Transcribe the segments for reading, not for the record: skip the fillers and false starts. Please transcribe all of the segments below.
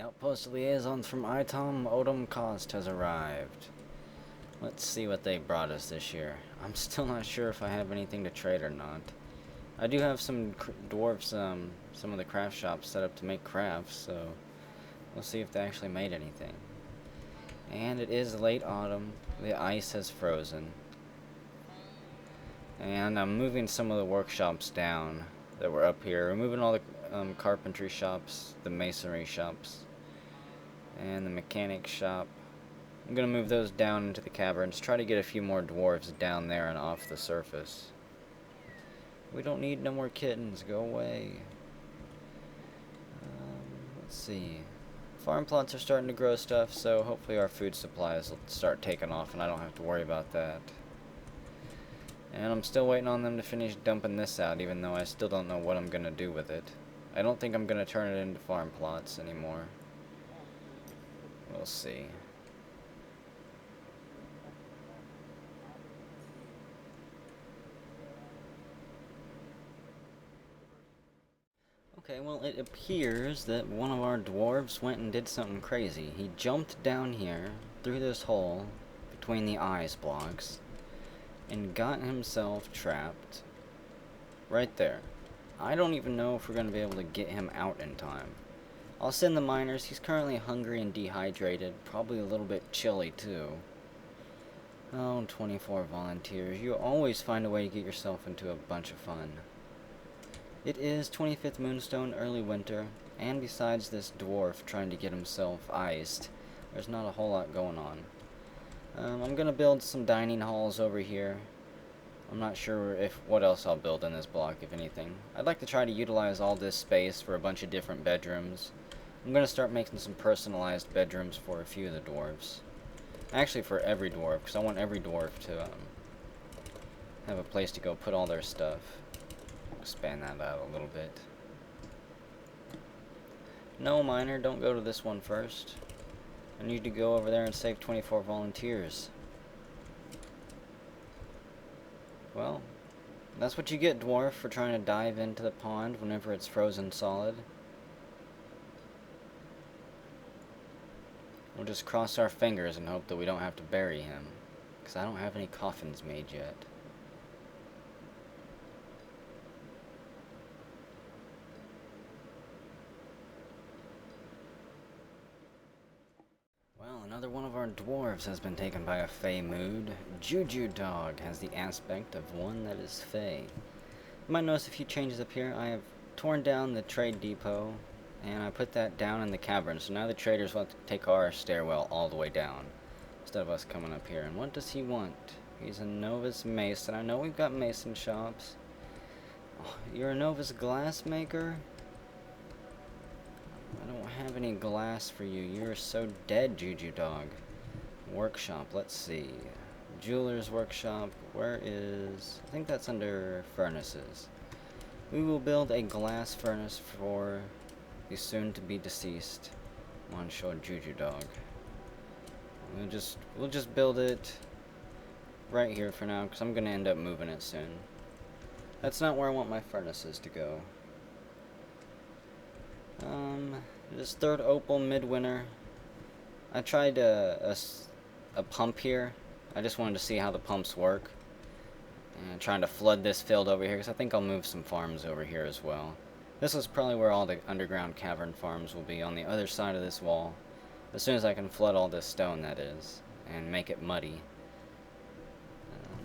Outpost liaisons from Itom Odom Cost has arrived. Let's see what they brought us this year. I'm still not sure if I have anything to trade or not. I do have some dwarfs, some of the craft shops set up to make crafts, so we'll see if they actually made anything. And it is late autumn. The ice has frozen. And I'm moving some of the workshops down that were up here. Removing all the carpentry shops, the masonry shops, and the mechanic shop. I'm going to move those down into the caverns, try to get a few more dwarves down there and off the surface. We don't need no more kittens, go away. Let's see. Farm plots are starting to grow stuff, so hopefully our food supplies will start taking off and I don't have to worry about that. And I'm still waiting on them to finish dumping this out, even though I still don't know what I'm going to do with it. I don't think I'm going to turn it into farm plots anymore. We'll see. Okay, well, it appears that one of our dwarves went and did something crazy. He jumped down here, through this hole, between the ice blocks, and got himself trapped right there. I don't even know if we're going to be able to get him out in time. I'll send the miners. He's currently hungry and dehydrated, probably a little bit chilly too. Oh, 24 volunteers. You always find a way to get yourself into a bunch of fun. It is 25th Moonstone, early winter, and besides this dwarf trying to get himself iced, there's not a whole lot going on. I'm going to build some dining halls over here. I'm not sure what else I'll build in this block, if anything. I'd like to try to utilize all this space for a bunch of different bedrooms. I'm going to start making some personalized bedrooms for a few of the dwarves. Actually, for every dwarf, because I want every dwarf to have a place to go put all their stuff. Expand that out a little bit. No, miner, don't go to this one first. I need to go over there and save 24 volunteers. Well, that's what you get, dwarf, for trying to dive into the pond whenever it's frozen solid. We'll just cross our fingers and hope that we don't have to bury him, because I don't have any coffins made yet. Another one of our dwarves has been taken by a fey mood. Juju Dog has the aspect of one that is fey. You might notice a few changes up here. I have torn down the trade depot, and I put that down in the cavern. So now the traders want to take our stairwell all the way down, instead of us coming up here. And what does he want? He's a novice mason. I know we've got mason shops. Oh, you're a novice glassmaker? I don't have any glass for you. You're so dead, Juju Dog. Workshop, let's see. Jeweler's workshop, where is... I think that's under furnaces. We will build a glass furnace for the soon-to-be deceased Monsieur Juju Dog. We'll just build it right here for now, because I'm going to end up moving it soon. That's not where I want my furnaces to go. This third opal midwinter. I tried a pump here. I just wanted to see how the pumps work. And I'm trying to flood this field over here, because I think I'll move some farms over here as well. This is probably where all the underground cavern farms will be, on the other side of this wall. As soon as I can flood all this stone, that is, and make it muddy.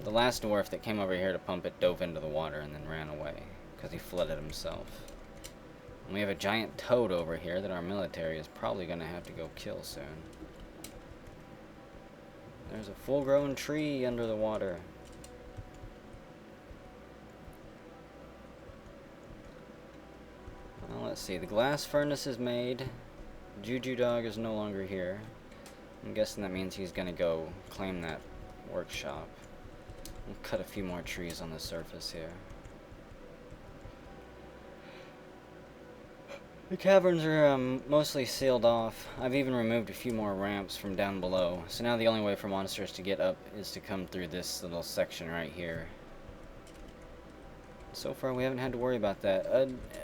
The last dwarf that came over here to pump it dove into the water and then ran away, because he flooded himself. And we have a giant toad over here that our military is probably going to have to go kill soon. There's a full-grown tree under the water. Well, let's see. The glass furnace is made. Juju Dog is no longer here. I'm guessing that means he's going to go claim that workshop. We'll cut a few more trees on the surface here. The caverns are mostly sealed off. I've even removed a few more ramps from down below. So now the only way for monsters to get up is to come through this little section right here. So far, we haven't had to worry about that.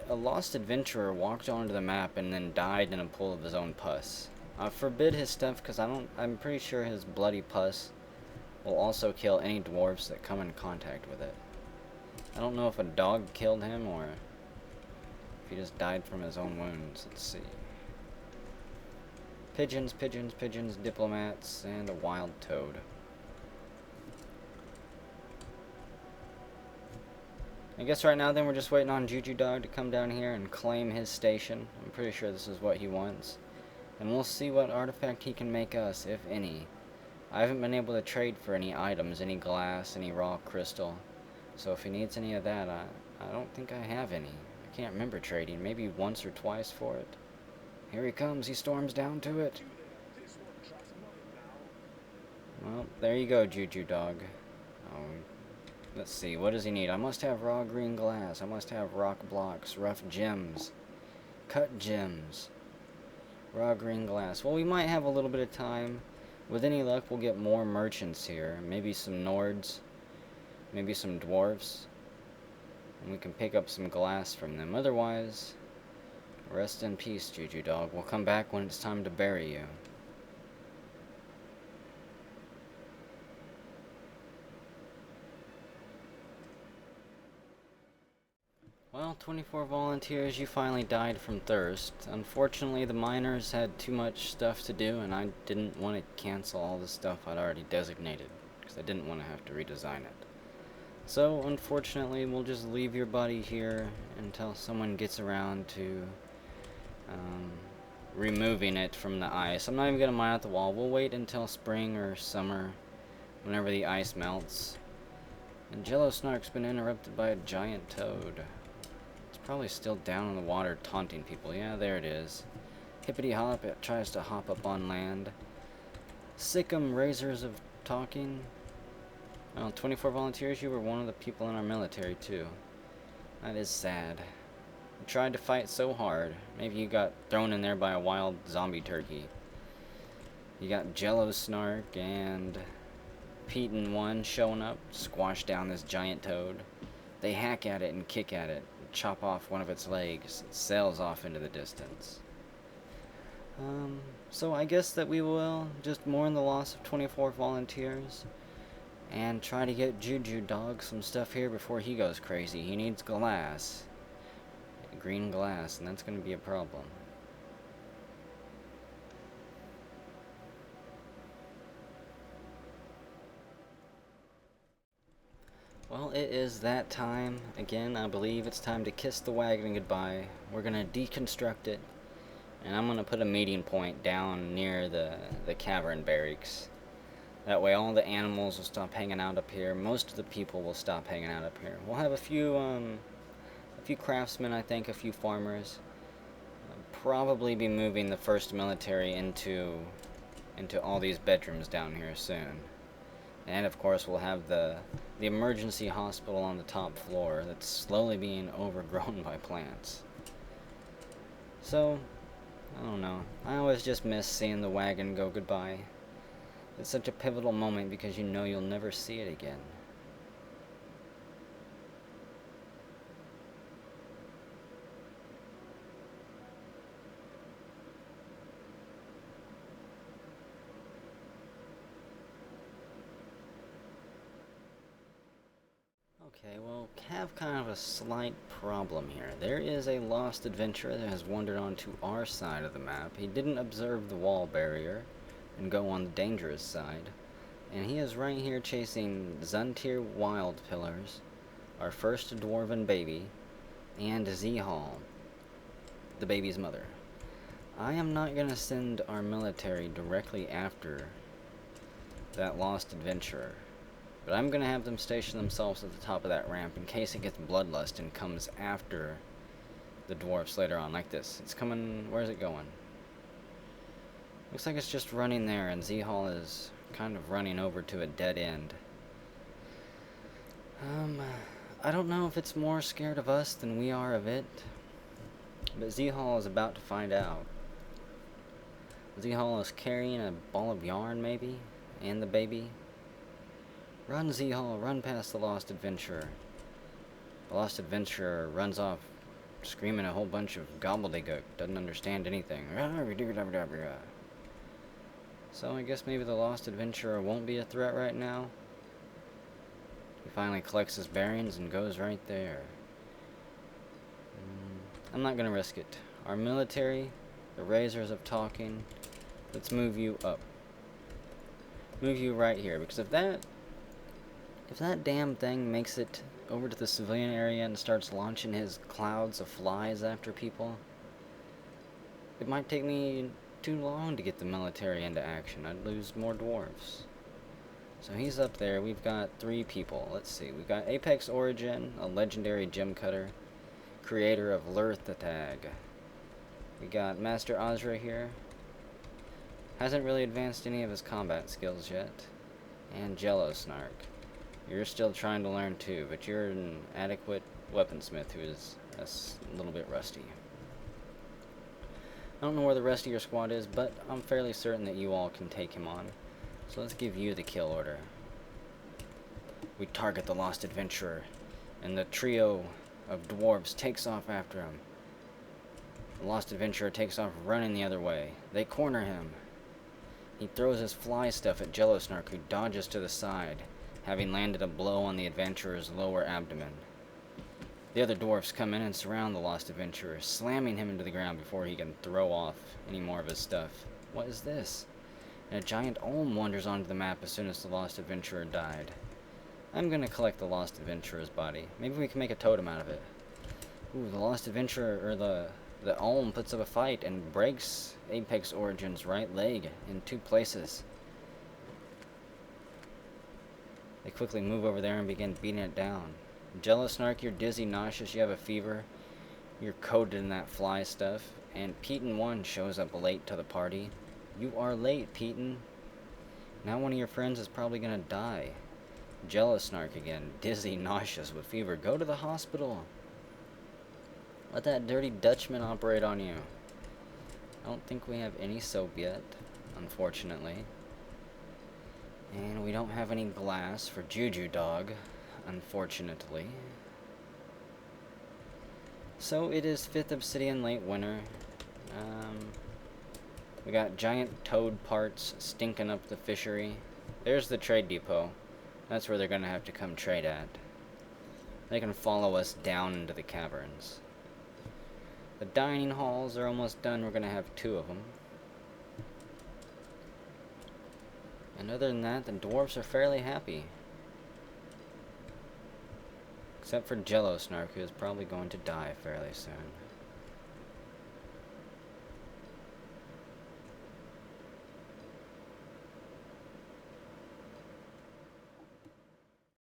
A lost adventurer walked onto the map and then died in a pool of his own pus. Forbid his stuff, because I'm pretty sure his bloody pus will also kill any dwarves that come in contact with it. I don't know if a dog killed him or if he just died from his own wounds. Let's see. Pigeons, pigeons, pigeons, diplomats, and a wild toad. I guess right now then we're just waiting on Juju Dog to come down here and claim his station. I'm pretty sure this is what he wants. And we'll see what artifact he can make us, if any. I haven't been able to trade for any items, any glass, any raw crystal. So if he needs any of that, I don't think I have any. I can't remember trading, maybe once or twice for it. Here he comes, he storms down to it. Well, there you go, Juju Dog. Let's see, what does he need? I must have raw green glass. I must have rock blocks, rough gems, cut gems, raw green glass. Well, we might have a little bit of time. With any luck, we'll get more merchants here. Maybe some Nords, maybe some dwarves. And we can pick up some glass from them. Otherwise, rest in peace, Juju Dog. We'll come back when it's time to bury you. Well, 24 volunteers, you finally died from thirst. Unfortunately, the miners had too much stuff to do, and I didn't want to cancel all the stuff I'd already designated, because I didn't want to have to redesign it. So, unfortunately, we'll just leave your body here until someone gets around to removing it from the ice. I'm not even going to mine out the wall. We'll wait until spring or summer, whenever the ice melts. And Jello Snark's been interrupted by a giant toad. Probably still down in the water taunting people. Yeah, there it is. Hippity hop, it tries to hop up on land. Sick 'em razors of talking. Well, 24 volunteers, you were one of the people in our military too. That is sad. You tried to fight so hard. Maybe you got thrown in there by a wild zombie turkey. You got Jello Snark and Pete and One showing up, squash down this giant toad. They hack at it and kick at it. Chop off one of its legs. It sails off into the distance. So I guess that we will just mourn the loss of 24 volunteers and try to get Juju Dog some stuff here before he goes crazy. He needs glass. Green glass, and that's going to be a problem. Well, it is that time. Again, I believe it's time to kiss the wagon goodbye. We're going to deconstruct it, and I'm going to put a meeting point down near the cavern barracks. That way all the animals will stop hanging out up here. Most of the people will stop hanging out up here. We'll have a few craftsmen, I think, a few farmers. Probably be moving the first military into all these bedrooms down here soon. And of course we'll have the emergency hospital on the top floor that's slowly being overgrown by plants. So, I don't know. I always just miss seeing the wagon go goodbye. It's such a pivotal moment because you know you'll never see it again. Okay, well, have kind of a slight problem here. There is a lost adventurer that has wandered onto our side of the map. He didn't observe the wall barrier and go on the dangerous side. And he is right here chasing Zuntir Wild Pillars, our first dwarven baby, and Z-Hall, the baby's mother. I am not going to send our military directly after that lost adventurer. But I'm going to have them station themselves at the top of that ramp in case it gets bloodlust and comes after the dwarfs later on, like this. It's coming... where's it going? Looks like it's just running there, and Z-Hall is kind of running over to a dead end. I don't know if it's more scared of us than we are of it, but Z-Hall is about to find out. Z-Hall is carrying a ball of yarn, maybe, and the baby. Run, Z-Hall, run past the lost adventurer. The lost adventurer runs off, screaming a whole bunch of gobbledygook, doesn't understand anything. So I guess maybe the lost adventurer won't be a threat right now. He finally collects his bearings and goes right there. I'm not gonna risk it. Our military, the razors of talking, let's move you up. Move you right here, because if that damn thing makes it over to the civilian area and starts launching his clouds of flies after people, it might take me too long to get the military into action. I'd lose more dwarves. So he's up there. We've got 3 people. Let's see. We've got Apex Origin, a legendary gem cutter, creator of Lurth the Tag. We got Master Azra here. Hasn't really advanced any of his combat skills yet. And Jello Snark. You're still trying to learn too, but you're an adequate weaponsmith who is a little bit rusty. I don't know where the rest of your squad is, but I'm fairly certain that you all can take him on. So let's give you the kill order. We target the lost adventurer, and the trio of dwarves takes off after him. The lost adventurer takes off running the other way. They corner him. He throws his fly stuff at Jello Snark, who dodges to the side, having landed a blow on the adventurer's lower abdomen. The other dwarfs come in and surround the lost adventurer, slamming him into the ground before he can throw off any more of his stuff. What is this? And a giant olm wanders onto the map as soon as the lost adventurer died. I'm gonna collect the lost adventurer's body. Maybe we can make a totem out of it. Ooh, the lost adventurer, or the olm puts up a fight and breaks Apex Origin's right leg in 2 places. They quickly move over there and begin beating it down. Jello Snark, you're dizzy, nauseous, you have a fever. You're coated in that fly stuff. And Peton1 shows up late to the party. You are late, Peton. Now one of your friends is probably gonna die. Jello Snark again, dizzy, nauseous, with fever. Go to the hospital. Let that dirty Dutchman operate on you. I don't think we have any soap yet, unfortunately. And we don't have any glass for Juju Dog, unfortunately. So it is 5th Obsidian late winter. We got giant toad parts stinking up the fishery. There's the trade depot. That's where they're gonna have to come trade at. They can follow us down into the caverns. The dining halls are almost done. We're gonna have 2 of them. And other than that, the dwarves are fairly happy. Except for Jello Snark, who is probably going to die fairly soon.